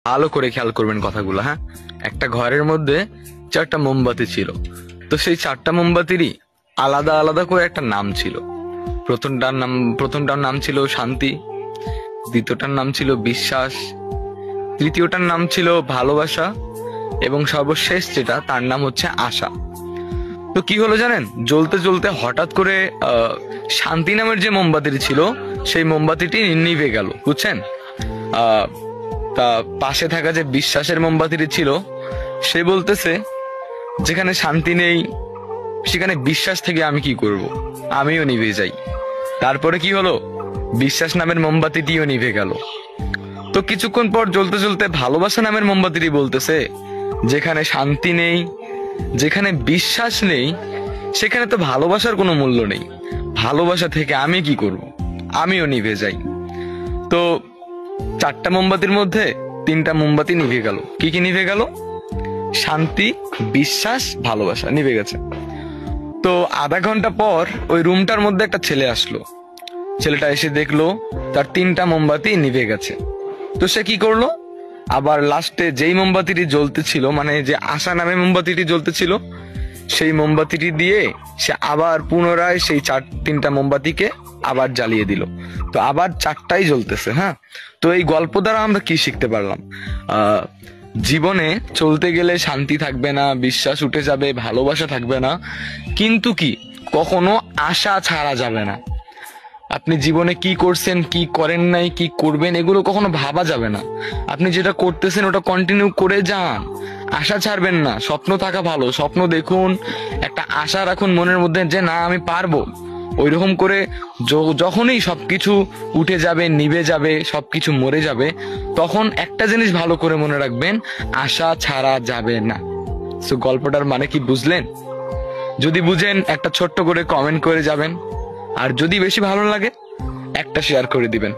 ভালো করে খেয়াল করবেন কথাগুলো, হ্যাঁ। একটা ঘরের মধ্যে 4টা মোমবাতি ছিল। তো সেই 4টা মোমবাতিরই আলাদা আলাদা করে একটা নাম ছিল। প্রথমটার নাম ছিল শান্তি, দ্বিতীয়টার নাম ছিল বিশ্বাস, তৃতীয়টার নাম ছিল ভালোবাসা, এবং সর্বশেষ যেটা তার নাম হচ্ছে আশা। তো কি হলো জানেন, জ্বলতে জ্বলতে হঠাৎ করে শান্তি নামের যে মোমবাতিটি ছিল সেই মোমবাতিটি নিভে গেল, বুঝছেন। তা পাশে থাকা যে বিশ্বাসের মোমবাতিটি ছিল সে বলতেছে, যেখানে শান্তি নেই সেখানে বিশ্বাস থেকে আমি কি করব, আমিও নিভে যাই। তারপরে কি হলো, বিশ্বাস নামের মোমবাতিটিও নিভে গেল। তো কিছুক্ষণ পর জ্বলতে জ্বলতে ভালোবাসা নামের মোমবাতিটি বলতেছে, যেখানে শান্তি নেই, যেখানে বিশ্বাস নেই, সেখানে তো ভালোবাসার কোনো মূল্য নেই, ভালোবাসা থেকে আমি কি করব, আমিও নিভে যাই। তো 4টা মোমবাতির মধ্যে 3টা মোমবাতি নিভে গেল। কি কি নিভে গেল? শান্তি, বিশ্বাস, ভালোবাসা নিভে গেছে। তো আধা ঘন্টা পর ওই রুমটার মধ্যে একটা ছেলে আসলো। ছেলেটা এসে দেখলো তার 3টা মোমবাতি নিভে গেছে। তো সে কি করলো, আবার লাস্টে যেই মোমবাতিটি জ্বলতেছিল, মানে যে আশা নামে মোমবাতিটি জ্বলতেছিল, সেই মোমবাতিটি দিয়ে সে আবার পুনরায় সেই 3টা মোমবাতিকে আবার জ্বালিয়ে দিল। তো আবার 4টাই জ্বলতেছে, হ্যাঁ। তো এই গল্প দ্বারা আমরা কি শিখতে পারলাম? জীবনে চলতে গেলে শান্তি থাকবে না, বিশ্বাস উঠে যাবে, ভালোবাসা থাকবে না, কিন্তু কি কখনো আশা ছাড়া যাবে না। আপনি জীবনে কি করছেন, কি করেন নাই, কি করবেন, এগুলো কখনো ভাবা যাবে না। আপনি যেটা করতেছেন ওটা কন্টিনিউ করে যান, আশা ছাড়বেন না। স্বপ্ন থাকা ভালো, স্বপ্ন দেখুন, একটা আশা রাখুন মনের মধ্যে যে না আমি পারবো। ওইরকম করে যখনই সবকিছু উঠে যাবে, নিভে যাবে, সবকিছু মরে যাবে, তখন একটা জিনিস ভালো করে মনে রাখবেন, আশা ছাড়া যাবে না। সো গল্পটার মানে কি বুঝলেন? যদি বুঝেন একটা ছোট্ট করে কমেন্ট করে যাবেন, আর যদি বেশি ভালো লাগে একটা শেয়ার করে দিবেন।